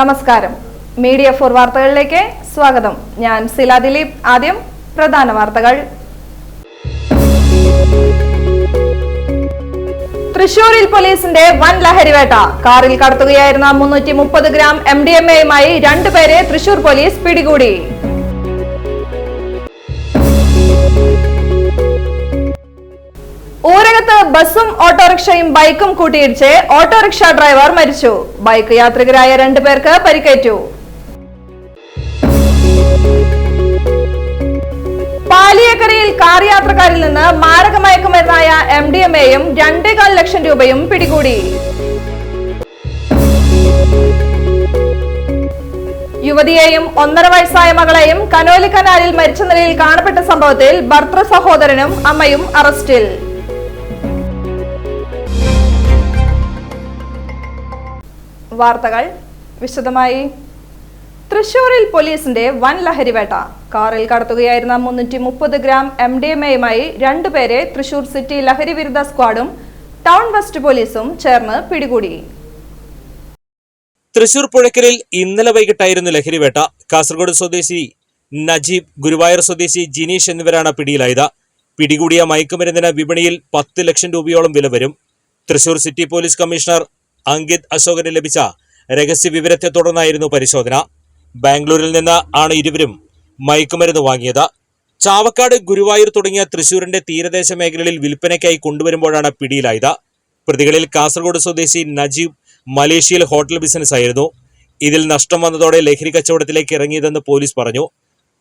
നമസ്കാരം. മീഡിയ 4 വാർത്തകളിലേക്ക് സ്വാഗതം. ഞാൻ സില ദിലീപ്. ആദ്യം പ്രധാന വാർത്തകൾ. തൃശൂരിൽ പോലീസിന്റെ വൻ ലഹരിവേട്ട. കാറിൽ കടത്തുകയായിരുന്ന 330 ഗ്രാം MDMA-യുമായി 2 പേരെ തൃശൂർ പോലീസ് പിടികൂടി. ഊരകത്ത് ബസും ഓട്ടോറിക്ഷയും ബൈക്കും കൂട്ടിയിടിച്ച് ഓട്ടോറിക്ഷ ഡ്രൈവർ മരിച്ചു. ബൈക്ക് യാത്രികരായ 2 പേർക്ക് പരിക്കേറ്റു. പാലിയേക്കരയിൽ കാർ യാത്രക്കാരിൽ നിന്ന് മാരക മയക്കുമരുന്നായ MDMA-യും 2.25 ലക്ഷം രൂപയും പിടികൂടി. യുവതിയെയും 1.5 വയസ്സായ മകളെയും കനോലി കനാലിൽ മരിച്ച നിലയിൽ കാണപ്പെട്ട സംഭവത്തിൽ ഭർത്തൃ സഹോദരനും അമ്മയും അറസ്റ്റിൽ. വാർത്തകൾ വിശദമായി. തൃശൂരിൽ പോലീസിന്റെ വൻ ലഹരിവേട്ട. കാറിൽ കടത്തുകയായിരുന്ന 330 ഗ്രാം MDMA-യുമായി 2 പേരെ തൃശൂർ സിറ്റി ലഹരി വിരുദ്ധ സ്ക്വാഡും ടൗൺ വെസ്റ്റ് പോലീസും ചേർന്ന് പിടികൂടി. തൃശൂർ പുഴയ്ക്കലിൽ ഇന്നലെ വൈകിട്ടായിരുന്നു ലഹരിവേട്ട. കാസർഗോഡ് സ്വദേശി നജീബ്, ഗുരുവായൂർ സ്വദേശി ജിനീഷ് എന്നിവരാണ് പിടിയിലായത്. പിടികൂടിയ മയക്കുമരുന്നിന് വിപണിയിൽ 10 ലക്ഷം രൂപയോളം വില വരും. Thrissur city police commissioner Ankit അശോകന് ലഭിച്ച രഹസ്യ വിവരത്തെ തുടർന്നായിരുന്നു പരിശോധന. ബാംഗ്ലൂരിൽ നിന്ന് ആണ് ഇരുവരും മയക്കുമരുന്ന് വാങ്ങിയത്. ചാവക്കാട്, ഗുരുവായൂർ തുടങ്ങിയ തൃശൂരിന്റെ തീരദേശ മേഖലകളിൽ വിൽപ്പനയ്ക്കായി കൊണ്ടുവരുമ്പോഴാണ് പിടിയിലായത്. പ്രതികളിൽ കാസർഗോഡ് സ്വദേശി നജീബ് മലേഷ്യയിൽ ഹോട്ടൽ ബിസിനസ് ആയിരുന്നു. ഇതിൽ നഷ്ടം വന്നതോടെ ലഹരി കച്ചവടത്തിലേക്ക് ഇറങ്ങിയതെന്ന് പോലീസ് പറഞ്ഞു.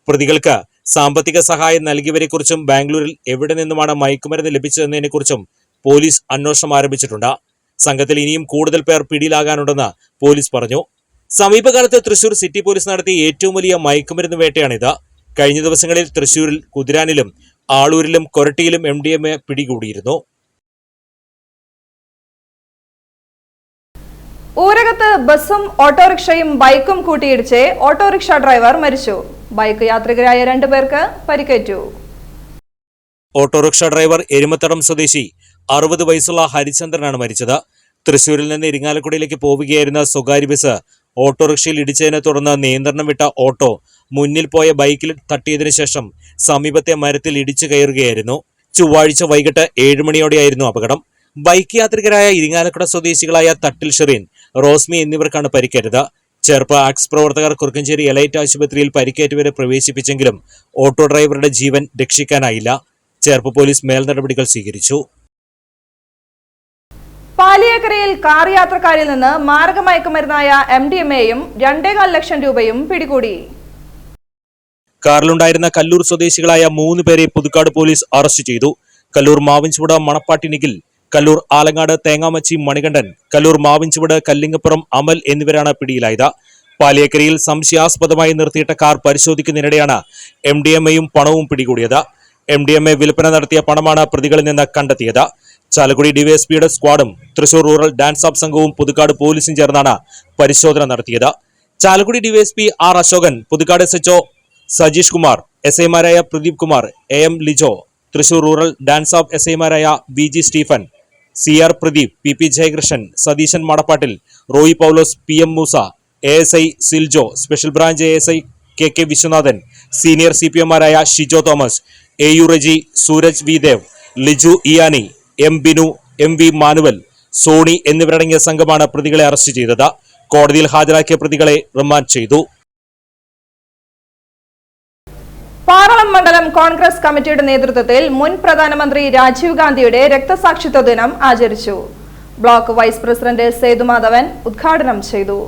പ്രതികൾക്ക് സാമ്പത്തിക സഹായം നൽകിയവരെക്കുറിച്ചും ബാംഗ്ലൂരിൽ എവിടെ നിന്നുമാണ് മയക്കുമരുന്ന് ലഭിച്ചതെന്നതിനെക്കുറിച്ചും പോലീസ് അന്വേഷണം ആരംഭിച്ചിട്ടുണ്ട്. സംഘത്തിൽ ഇനിയും കൂടുതൽ പേർ പിടിയിലാകാനുണ്ടെന്ന് പോലീസ് പറഞ്ഞു. സമീപകാലത്ത് തൃശൂർ സിറ്റി പോലീസ് നടത്തിയ ഏറ്റവും വലിയ മയക്കുമരുന്ന് വേട്ടയാണിത്. കഴിഞ്ഞ ദിവസങ്ങളിൽ തൃശൂരിൽ കുതിരാനിലും ആളൂരിലും കൊരട്ടിയിലും MDMA പിടികൂടിയിരുന്നു. ഊരകത്ത് ബസും ഓട്ടോറിക്ഷയും ബൈക്കും കൂട്ടിയിടിച്ച് ഓട്ടോറിക്ഷ ഡ്രൈവർ മരിച്ചു. ബൈക്ക് യാത്രികരായ 2 പേർക്ക് പരിക്കേറ്റു. ഓട്ടോറിക്ഷ ഡ്രൈവർ എരുമത്തടം സ്വദേശി 60 വയസ്സുള്ള ഹരിചന്ദ്രനാണ് മരിച്ചത്. തൃശൂരിൽ നിന്ന് ഇരിങ്ങാലക്കുടയിലേക്ക് പോവുകയായിരുന്ന സ്വകാര്യ ബസ് ഓട്ടോറിക്ഷയിൽ ഇടിച്ചതിനെ തുടർന്ന് നിയന്ത്രണം വിട്ട ഓട്ടോ മുന്നിൽ പോയ ബൈക്കിൽ തട്ടിയതിനു ശേഷം സമീപത്തെ മരത്തിൽ ഇടിച്ചു കയറുകയായിരുന്നു. ചൊവ്വാഴ്ച വൈകിട്ട് 7 മണിയോടെയായിരുന്നു അപകടം. ബൈക്ക് യാത്രികരായ ഇരിങ്ങാലക്കുട സ്വദേശികളായ തട്ടിൽ ഷെറീൻ, റോസ്മി എന്നിവർക്കാണ് പരിക്കേറ്റത്. ചെറുപ്പ ആക്സ് പ്രവർത്തകർ കുറുക്കഞ്ചേരി എലൈറ്റ് ആശുപത്രിയിൽ പരിക്കേറ്റവരെ പ്രവേശിപ്പിച്ചെങ്കിലും ഓട്ടോ ഡ്രൈവറുടെ ജീവൻ രക്ഷിക്കാനായില്ല. ചേർപ്പ് പോലീസ് മേൽ നടപടികൾ സ്വീകരിച്ചു. പാലിയേക്കരയിൽ കാർ യാത്രക്കാരിൽ നിന്ന് മാരക മയക്കുമരുന്നായ MDMA-യും 2.25 ലക്ഷം രൂപയും പിടികൂടി. കാറിലുണ്ടായിരുന്ന കല്ലൂർ സ്വദേശികളായ 3 പേരെ പുതുക്കാട് പോലീസ് അറസ്റ്റ് ചെയ്തു. കല്ലൂർ മാവിൻചുവട് മണപ്പാട്ടി നിഖിൽ, കല്ലൂർ ആലങ്ങാട് തേങ്ങാമച്ചി മണികണ്ഠൻ, കല്ലൂർ മാവിൻചുവട് കല്ലിങ്ങപ്പുറം അമൽ എന്നിവരാണ് പിടിയിലായത്. പാലിയേക്കരയിൽ സംശയാസ്പദമായി നിർത്തിയിട്ട കാർ പരിശോധിക്കുന്നതിനിടെയാണ് MDMA-യും പണവും പിടികൂടിയത്. MDMA വിൽപ്പന നടത്തിയ പണമാണ് പ്രതികളിൽ നിന്ന് കണ്ടെത്തിയത്. ചാലക്കുടി ഡിവൈഎസ്പിയുടെ സ്ക്വാഡും തൃശൂർ റൂറൽ ഡാൻസ് ഓഫ് സംഘവും പുതുക്കാട് പോലീസും ചേർന്നാണ് പരിശോധന നടത്തിയത്. Chalakudy DySP R Ashokan, Puthukkad SHO Sajeesh Kumar, SI-മാരായ Pradeep Kumar, AM Lijo, Thrissur rural dance off SI-മാരായ BG Stephen, CR Pradeep, PP Jayakrishnan, Satheesan Madappattil, Roy Paulose, PM Moosa, ASI Siljo, special branch ASI KK Viswanathan, senior CPM-മാരായ Shijo Thomas, AU Reji, Sooraj V Dev, Liju Iyani, M Binu, MV Manuel, Sony എന്നിവരടങ്ങിയ സംഘമാണ് പ്രതികളെ അറസ്റ്റ് ചെയ്തത്. കോടതിയിൽ ഹാജരാക്കിയ പ്രതികളെ റിമാൻഡ് ചെയ്തു. പാറളം മണ്ഡലം കോൺഗ്രസ് കമ്മിറ്റിയുടെ നേതൃത്വത്തിൽ മുൻ പ്രധാനമന്ത്രി രാജീവ് ഗാന്ധിയുടെ രക്തസാക്ഷിത്വ ദിനം ആചരിച്ചു. ബ്ലോക്ക് വൈസ് പ്രസിഡന്റ് സേതുമാധവൻ ഉദ്ഘാടനം ചെയ്തു.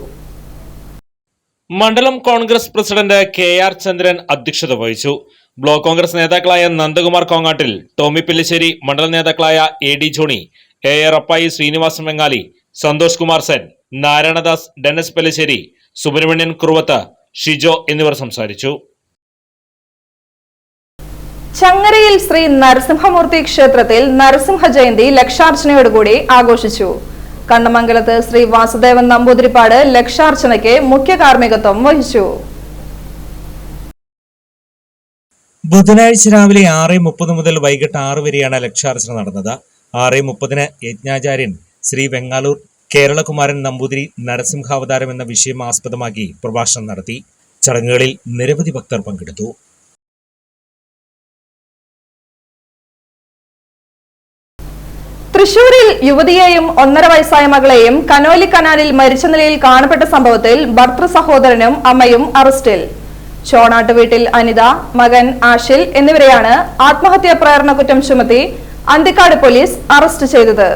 മണ്ഡലം കോൺഗ്രസ് പ്രസിഡന്റ് KR ചന്ദ്രൻ അധ്യക്ഷത വഹിച്ചു. ബ്ലോക്ക് കോൺഗ്രസ് നേതാക്കളായ നന്ദകുമാർ കോങ്ങാട്ടിൽ, ടോമി പില്ലിശ്ശേരി, മണ്ഡലം നേതാക്കളായ AD Johny, AR Appayi, Sreenivasan Vengali, Santhosh Kumar Sen, Narayanadas, Dennis Pellissery, Subrahmanyan Kuruvath, Shijo എന്നിവർ സംസാരിച്ചു. ചങ്ങരയിൽ ശ്രീ നരസിംഹമൂർത്തി ക്ഷേത്രത്തിൽ നരസിംഹ ജയന്തി ലക്ഷാർച്ചനയോടുകൂടി ആഘോഷിച്ചു. കണ്ണമംഗലത്ത് ശ്രീ വാസുദേവൻ നമ്പൂതിരിപ്പാട് ലക്ഷാർച്ചനയ്ക്ക് മുഖ്യ കാർമ്മികത്വം വഹിച്ചു. ബുധനാഴ്ച രാവിലെ 6:30 മുതൽ വൈകിട്ട് 6 വരെയാണ് ലക്ഷാർച്ചന നടന്നത്. 6:30 യജ്ഞാചാര്യൻ ശ്രീ വെങ്ങാലൂർ കേരളകുമാരൻ നമ്പൂതിരി നരസിംഹാവതാരം എന്ന വിഷയം ആസ്പദമാക്കി പ്രഭാഷണം നടത്തി. ചടങ്ങുകളിൽ നിരവധി ഭക്തർ പങ്കെടുത്തു. തൃശൂരിൽ യുവതിയെയും 1.5 വയസ്സായ മകളെയും കനോലി കനാലിൽ മരിച്ച നിലയിൽ കാണപ്പെട്ട സംഭവത്തിൽ ഭർത്തൃ സഹോദരനും അമ്മയും അറസ്റ്റിൽ. ചോണാട്ട് വീട്ടിൽ അനിത, മകൻ ആഷിൽ എന്നിവരെയാണ് ആത്മഹത്യാ പ്രേരണ കുറ്റം ചുമത്തി അന്തിക്കാട് പോലീസ് അറസ്റ്റ് ചെയ്തത്.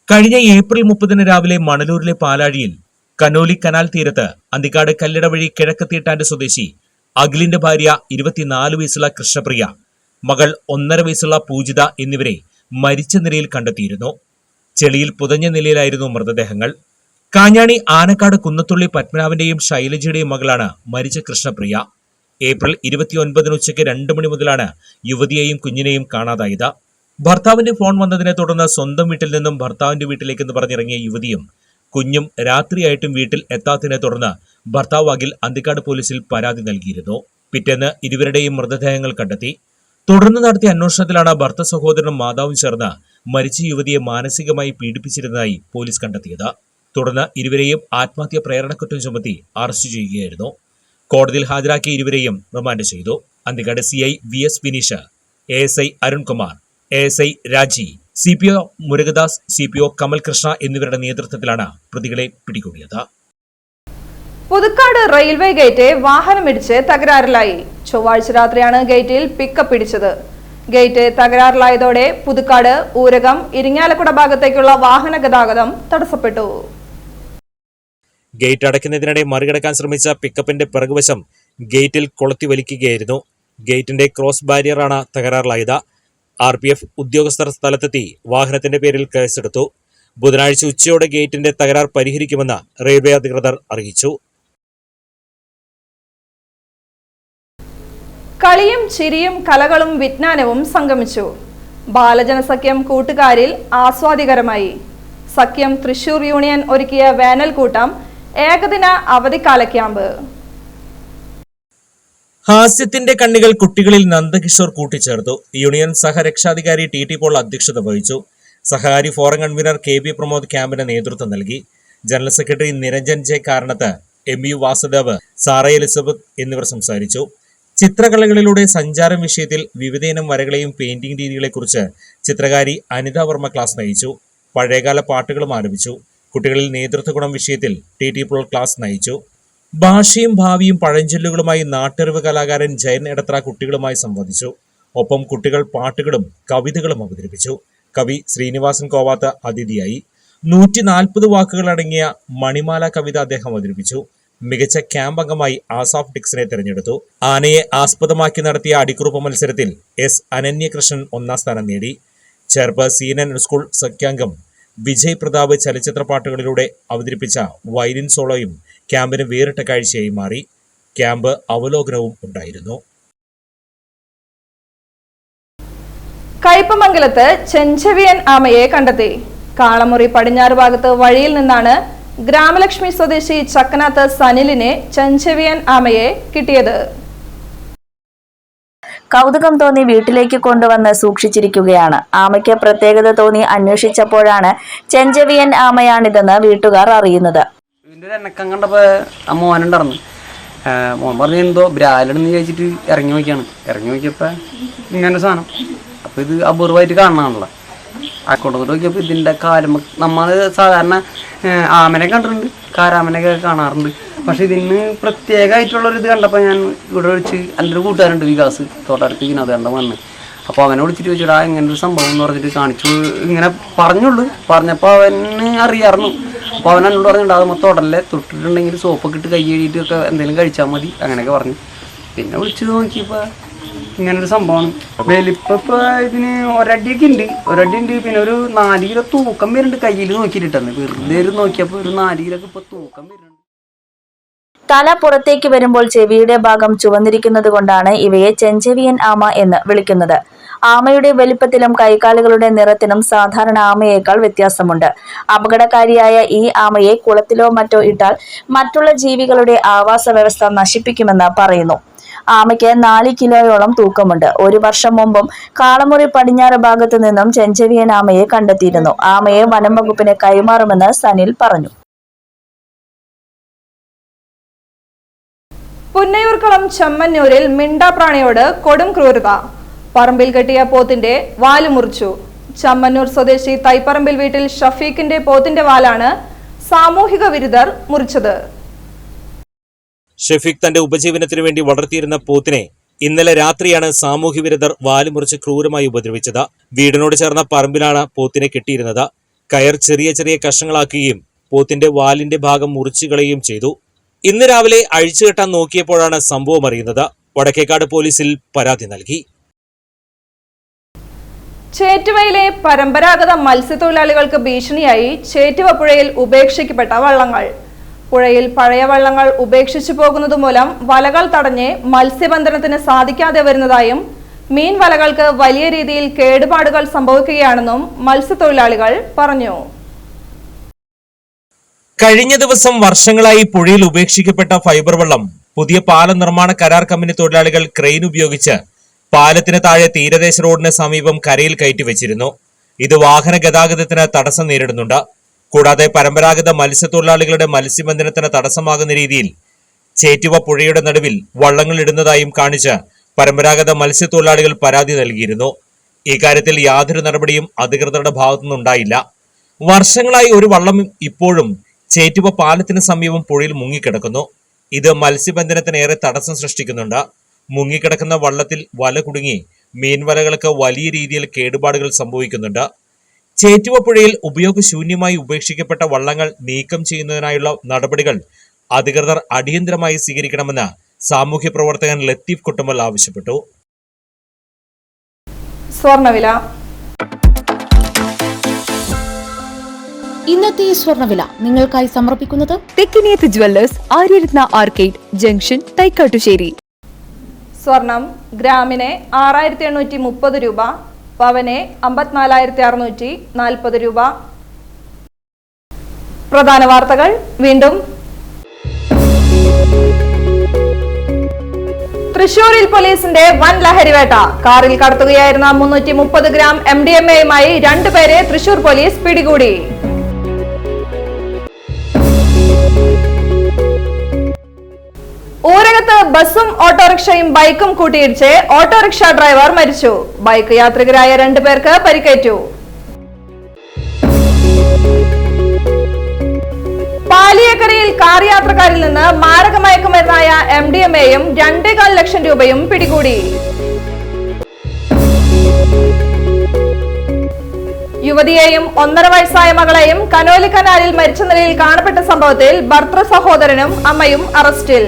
കഴിഞ്ഞ ഏപ്രിൽ 30 രാവിലെ മണലൂരിലെ പാലാഴിയിൽ കനോലി കനാൽ തീരത്ത് അന്തിക്കാട് കല്ലിട വഴി കിഴക്കത്തീട്ടാന്റെ സ്വദേശി അഖിലിന്റെ ഭാര്യ 24 വയസ്സുള്ള കൃഷ്ണപ്രിയ, മകൾ 1.5 വയസ്സുള്ള പൂജിത എന്നിവരെ മരിച്ച നിലയിൽ കണ്ടെത്തിയിരുന്നു. ചെളിയിൽ പുതഞ്ഞ നിലയിലായിരുന്നു മൃതദേഹങ്ങൾ. കാഞ്ഞാണി ആനക്കാട് കുന്നത്തുള്ളി പത്മനാഭന്റെയും ശൈലജയുടെയും മകളാണ് മരിച്ച കൃഷ്ണപ്രിയ. ഏപ്രിൽ 29 ഉച്ചയ്ക്ക് 2 മണി മുതലാണ് യുവതിയെയും കുഞ്ഞിനെയും കാണാതായത്. ഭർത്താവിന്റെ ഫോൺ വന്നതിനെ തുടർന്ന് സ്വന്തം വീട്ടിൽ നിന്നും ഭർത്താവിന്റെ വീട്ടിലേക്കെന്ന് പറഞ്ഞിറങ്ങിയ യുവതിയും കുഞ്ഞും രാത്രിയായിട്ടും വീട്ടിൽ എത്താത്തതിനെ തുടർന്ന് ഭർത്താവ് അഖിൽ അന്തിക്കാട് പോലീസിൽ പരാതി നൽകിയിരുന്നു. പിറ്റേന്ന് ഇരുവരുടെയും മൃതദേഹങ്ങൾ കണ്ടെത്തി. തുടർന്ന് നടത്തിയ അന്വേഷണത്തിലാണ് ഭർത്ത സഹോദരനും മാതാവും ചേർന്ന് മരിച്ച യുവതിയെ മാനസികമായി പീഡിപ്പിച്ചിരുന്നതായി പോലീസ് കണ്ടെത്തിയത്. തുടർന്ന് ഇരുവരെയും ആത്മഹത്യാ പ്രേരണക്കുറ്റം ചുമത്തി അറസ്റ്റ് ചെയ്യുകയായിരുന്നു. കോടതിയിൽ ഹാജരാക്കിയ ഇരുവരെയും റിമാൻഡ് ചെയ്തു. Anthikad CI VS Vineesh, ASI Arunkumar, ASI രാജി, CPO മുരുകദാസ്, CPO കമൽകൃഷ്ണ എന്നിവരുടെ നേതൃത്വത്തിലാണ് പ്രതികളെ പിടികൂടിയത്. പുതുക്കാട് റെയിൽവേ ഗേറ്റ് വാഹനമിടിച്ച് തകരാറിലായി. ചൊവ്വാഴ്ച രാത്രിയാണ് ഗേറ്റിൽ പിക്കപ്പ് ഇടിച്ചത്. ഗേറ്റ് തകരാറിലായതോടെ പുതുക്കാട്, ഊരകം, ഇരിങ്ങാലക്കുട ഭാഗത്തേക്കുള്ള വാഹന ഗതാഗതം തടസ്സപ്പെട്ടു. ഗേറ്റ് അടയ്ക്കുന്നതിനിടെ മറികടക്കാൻ ശ്രമിച്ച പിക്കപ്പിന്റെ പിറകുവശം ഗേറ്റിൽ കൊളുത്തി വലിക്കുകയായിരുന്നു. ഗേറ്റിന്റെ ക്രോസ് ബാരിയറാണ് തകരാറിലായത്. RPF ഉദ്യോഗസ്ഥർ സ്ഥലത്തെത്തി വാഹനത്തിന്റെ പേരിൽ കേസെടുത്തു. ബുധനാഴ്ച ഉച്ചയോടെ ഗേറ്റിന്റെ തകരാർ പരിഹരിക്കുമെന്ന് റെയിൽവേ അധികൃതർ അറിയിച്ചു. കളിയും ചിരിയും കലകളും വിജ്ഞാനവും സംഗമിച്ചു. ബാലജനസഖ്യം കൂട്ടുകാരിൽ ആസ്വാദികരമായി. സഖ്യം തൃശൂർ യൂണിയൻ ഒരുക്കിയ വേനൽക്കൂട്ടം ഏകദിന അവധിക്കാല ക്യാമ്പ്. ഹാസ്യത്തിന്റെ കണ്ണികൾ കുട്ടികളിൽ നന്ദകിഷോർ കൂട്ടിച്ചേർത്തു. യൂണിയൻ സഹരക്ഷാധികാരി TT പോൾ അധ്യക്ഷത വഹിച്ചു. സഹകാരി ഫോറം കൺവീനർ KB പ്രമോദ് ക്യാമ്പിന് നേതൃത്വം നൽകി. General secretary Niranjan J കാരണത്ത്, MU Vasudev, Sara Elizabeth എന്നിവർ സംസാരിച്ചു. ചിത്രകലകളിലൂടെ സഞ്ചാരം വിഷയത്തിൽ വിവിധയിനം വരകളെയും പെയിന്റിംഗ് രീതികളെക്കുറിച്ച് ചിത്രകാരി അനിത വർമ്മ ക്ലാസ് നയിച്ചു. പഴയകാല പാട്ടുകളും ആരംഭിച്ചു. കുട്ടികളിൽ നേതൃത്വ ഗുണം വിഷയത്തിൽ TT പോൾ ക്ലാസ് നയിച്ചു. ഭാഷയും ഭാവിയും പഴഞ്ചൊല്ലുകളുമായി നാട്ടറിവ് കലാകാരൻ ജയൻ എടത്ര കുട്ടികളുമായി സംവദിച്ചു. ഒപ്പം കുട്ടികൾ പാട്ടുകളും കവിതകളും അവതരിപ്പിച്ചു. കവി ശ്രീനിവാസൻ കോവാത്ത് അതിഥിയായി. 140 വാക്കുകളടങ്ങിയ മണിമാല കവിത അദ്ദേഹം അവതരിപ്പിച്ചു. മികച്ച ക്യാമ്പ് അംഗമായി ആസാഫ് ഡിക്സിനെ തെരഞ്ഞെടുത്തു. ആനയെ ആസ്പദമാക്കി നടത്തിയ അടിക്കുറിപ്പ് മത്സരത്തിൽ S അനന്യകൃഷ്ണൻ 1ാം സ്ഥാനം നേടി. ചേർപ്പ് CNN സ്കൂൾ സഖ്യാംഗം വിജയ് പ്രതാപ് ചലച്ചിത്ര പാട്ടുകളിലൂടെ അവതരിപ്പിച്ച വയലിൻ സോളോയും ക്യാമ്പിന് വേറിട്ട കാഴ്ചയായി മാറി. ക്യാമ്പ് അവലോകനവും ഉണ്ടായിരുന്നു. കയ്പമംഗലത്ത് ചെഞ്ചവിയൻ ആമയെ കണ്ടെത്തി. കാളമുറി പടിഞ്ഞാറ് ഭാഗത്ത് വഴിയിൽ നിന്നാണ് ഗ്രാമലക്ഷ്മി സ്വദേശി ചക്കനാത്ത് സനിലിനെ ചെഞ്ചവിയൻ ആമയെ കിട്ടിയത്. കൗതുകം തോന്നി വീട്ടിലേക്ക് കൊണ്ടുവന്ന് സൂക്ഷിച്ചിരിക്കുകയാണ്. ആമയ്ക്ക് പ്രത്യേകത തോന്നി അന്വേഷിച്ചപ്പോഴാണ് ചെഞ്ചവിയൻ ആമയാണിതെന്ന് വീട്ടുകാർ അറിയുന്നത്. ഇതിൻ്റെ എണ്ണക്കം കണ്ടപ്പോൾ ആ മോനുണ്ടായിരുന്നു. മോൻ പറഞ്ഞു എന്തോ ബ്രാലെന്ന് ചോദിച്ചിട്ട് ഇറങ്ങി നോക്കിയപ്പോൾ ഇങ്ങനെ സാധനം. അപ്പോൾ ഇത് അപൂർവമായിട്ട് കാണാണല്ലോ. ആ കൊണ്ടുപോയി നോക്കിയപ്പോൾ ഇതിൻ്റെ കാലം നമ്മൾ സാധാരണ ആമനെ കണ്ടിട്ടുണ്ട്, കാരാമനൊക്കെ കാണാറുണ്ട്. പക്ഷെ ഇതിന് പ്രത്യേകമായിട്ടുള്ളൊരിത് കണ്ടപ്പോൾ ഞാൻ ഇവിടെ വിളിച്ച് എൻ്റെ ഒരു കൂട്ടുകാരുണ്ട് വികാസ് തോട്ടടുത്ത് അത് കണ്ട വന്ന്. അപ്പോൾ അവനെ വിളിച്ചിട്ട് ചോദിച്ചിട്ട് ഇങ്ങനൊരു സംഭവം എന്ന് പറഞ്ഞിട്ട് കാണിച്ചു. ഇങ്ങനെ പറഞ്ഞപ്പോൾ അവന് അറിയാമായിരുന്നു. അപ്പോൾ അവൻ എന്നോട് പറഞ്ഞിട്ടുണ്ട് അത് മൊത്തം ഉടലെ തൊട്ടിട്ടുണ്ടെങ്കിൽ സോപ്പൊക്കെ ഇട്ട് കൈ കഴുകിയിട്ടൊക്കെ എന്തെങ്കിലും കഴിച്ചാൽ മതി അങ്ങനെയൊക്കെ പറഞ്ഞു. പിന്നെ വിളിച്ച് നോക്കിയപ്പോൾ ഇങ്ങനൊരു സംഭവമാണ്. വലിപ്പം ഇതിന് ഒരടിയൊക്കെ ഉണ്ട്. പിന്നെ ഒരു 4 കിലോ തൂക്കം വരുന്നുണ്ട്. കയ്യിൽ നോക്കിയിട്ടാണ് വെറുതെ നോക്കിയപ്പോൾ ഒരു 4 കിലോ ഇപ്പോൾ തൂക്കം വരുന്നുണ്ട്. തല പുറത്തേക്ക് വരുമ്പോൾ ചെവിയുടെ ഭാഗം ചുവന്നിരിക്കുന്നത് കൊണ്ടാണ് ഇവയെ ചെഞ്ചവിയൻ ആമ എന്ന് വിളിക്കുന്നത്. ആമയുടെ വലിപ്പത്തിലും കൈകാലുകളുടെ നിറത്തിനും സാധാരണ ആമയേക്കാൾ വ്യത്യാസമുണ്ട്. അപകടകാരിയായ ഈ ആമയെ കുളത്തിലോ മറ്റോ ഇട്ടാൽ മറ്റുള്ള ജീവികളുടെ ആവാസ വ്യവസ്ഥ നശിപ്പിക്കുമെന്ന് പറയുന്നു. ആമയ്ക്ക് 4 കിലോയോളം തൂക്കമുണ്ട്. 1 വർഷം മുമ്പും കാളമുറി പടിഞ്ഞാറ് ഭാഗത്തു നിന്നും ചെഞ്ചവിയൻ ആമയെ കണ്ടെത്തിയിരുന്നു. ആമയെ വനം വകുപ്പിന് കൈമാറുമെന്ന് സനിൽ പറഞ്ഞു. പുന്നയൂർക്കുളം ചെമ്മന്നൂരിൽ മിണ്ടാപ്രാണിയോട് കൊടും ക്രൂരത. പറമ്പിൽ കെട്ടിയ പോത്തിന്റെ വാല് മുറിച്ചു. ചെമ്മന്നൂർ സ്വദേശി തൈപ്പറമ്പിൽ വീട്ടിൽ ഷഫീഖിന്റെ പോത്തിന്റെ വാലാണ് സാമൂഹിക വിരുദ്ധർ മുറിച്ചത്. ഷഫീഖ് തന്റെ ഉപജീവനത്തിനു വേണ്ടി വളർത്തിയിരുന്ന പോത്തിനെ ഇന്നലെ രാത്രിയാണ് സാമൂഹ്യ വിരുദ്ധർ വാല് മുറിച്ച് ക്രൂരമായി ഉപദ്രവിച്ചത്. വീടിനോട് ചേർന്ന പറമ്പിലാണ് പോത്തിനെ കെട്ടിയിരുന്നത്. കയർ ചെറിയ ചെറിയ കഷ്ണങ്ങളാക്കുകയും പോത്തിന്റെ വാലിന്റെ ഭാഗം മുറിച്ചു കളയുകയും ചെയ്തു. ഇന്ന് രാവിലെ അഴിച്ചുകെട്ടാൻ നോക്കിയപ്പോഴാണ് സംഭവം അറിയുന്നത്. വടക്കേക്കാട് പോലീസിൽ പരാതി നൽകി. ചേറ്റുവയിലെ പരമ്പരാഗത മത്സ്യത്തൊഴിലാളികൾക്ക് ഭീഷണിയായി ചേറ്റുവ പുഴയിൽ ഉപേക്ഷിക്കപ്പെട്ട വള്ളങ്ങൾ. പുഴയിൽ പഴയ വള്ളങ്ങൾ ഉപേക്ഷിച്ചു പോകുന്നതുമൂലം വലകൾ തടഞ്ഞ് മത്സ്യബന്ധനത്തിന് സാധിക്കാതെ വരുന്നതായും മീൻ വലകൾക്ക് വലിയ രീതിയിൽ കേടുപാടുകൾ സംഭവിക്കുകയാണെന്നും മത്സ്യത്തൊഴിലാളികൾ പറഞ്ഞു. കഴിഞ്ഞ ദിവസം വർഷങ്ങളായി പുഴയിൽ ഉപേക്ഷിക്കപ്പെട്ട ഫൈബർ വള്ളം പുതിയ പാലം നിർമ്മാണ കരാർ കമ്പനി തൊഴിലാളികൾ ക്രെയിൻ ഉപയോഗിച്ച് പാലത്തിന് താഴെ തീരദേശ റോഡിന് സമീപം കരയിൽ കയറ്റിവെച്ചിരുന്നു. ഇത് വാഹന ഗതാഗതത്തിന് തടസ്സം നേരിടുന്നുണ്ട്. കൂടാതെ പരമ്പരാഗത മത്സ്യത്തൊഴിലാളികളുടെ മത്സ്യബന്ധനത്തിന് തടസ്സമാകുന്ന രീതിയിൽ ചേറ്റുവ പുഴയുടെ നടുവിൽ വള്ളങ്ങൾ ഇടുന്നതായും കാണിച്ച് പരമ്പരാഗത മത്സ്യത്തൊഴിലാളികൾ പരാതി നൽകിയിരുന്നു. ഇക്കാര്യത്തിൽ യാതൊരു നടപടിയും അധികൃതരുടെ ഭാഗത്തുനിന്നുണ്ടായില്ല. വർഷങ്ങളായി ഒരു വള്ളം ഇപ്പോഴും ചേറ്റുവ പാലത്തിന് സമീപം പുഴയിൽ മുങ്ങിക്കിടക്കുന്നു. ഇത് മത്സ്യബന്ധനത്തിന് ഏറെ തടസ്സം സൃഷ്ടിക്കുന്നുണ്ട്. മുങ്ങിക്കിടക്കുന്ന വള്ളത്തിൽ വല കുടുങ്ങി മീൻവലകൾക്ക് വലിയ രീതിയിൽ കേടുപാടുകൾ സംഭവിക്കുന്നുണ്ട്. ചേറ്റുവ പുഴയിൽ ഉപയോഗശൂന്യമായി ഉപേക്ഷിക്കപ്പെട്ട വള്ളങ്ങൾ നീക്കം ചെയ്യുന്നതിനായുള്ള നടപടികൾ അധികൃതർ അടിയന്തരമായി സ്വീകരിക്കണമെന്ന് സാമൂഹ്യ പ്രവർത്തകൻ ലത്തീഫ് കുട്ടമൽ ആവശ്യപ്പെട്ടു. സ്വർണ്ണവില. ഇന്നത്തെ സ്വർണ്ണവില നിങ്ങൾക്കായി സമർപ്പിക്കുന്നത് Thekkiniyath jewellers, Aryaratna arcade junction, Thaikkattussery. സ്വർണം ഗ്രാമിന് 6830 രൂപ, പവന് 54,640 രൂപ. പ്രധാന വാർത്തകൾ വീണ്ടും. തൃശൂരിൽ പോലീസിന്റെ വൻ ലഹരിവേട്ട. കാറിൽ കടത്തുകയായിരുന്ന 330 ഗ്രാം MDMA-യുമായി 2 പേരെ തൃശൂർ പോലീസ് പിടികൂടി. ഊരകത്ത് ബസും ഓട്ടോറിക്ഷയും ബൈക്കും കൂട്ടിയിടിച്ച് ഓട്ടോറിക്ഷ ഡ്രൈവർ മരിച്ചു. ബൈക്ക് യാത്രികരായ 2 പേർക്ക് പരിക്കേറ്റു. പാലിയേക്കരയിൽ കാർ യാത്രക്കാരിൽ നിന്ന് മാരക മയക്കുമരുന്നായ MDMA-യും 2.25 ലക്ഷം രൂപയും പിടികൂടി. യുവതിയെയും 1.5 വയസ്സായ മകളെയും കനോലി കനാലിൽ മരിച്ച നിലയിൽ കാണപ്പെട്ട സംഭവത്തിൽ ഭർത്തൃ സഹോദരനും അമ്മയും അറസ്റ്റിൽ.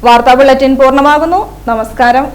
വാർത്താ ബുള്ളറ്റിൻ പൂർണ്ണമാകുന്നു. നമസ്കാരം.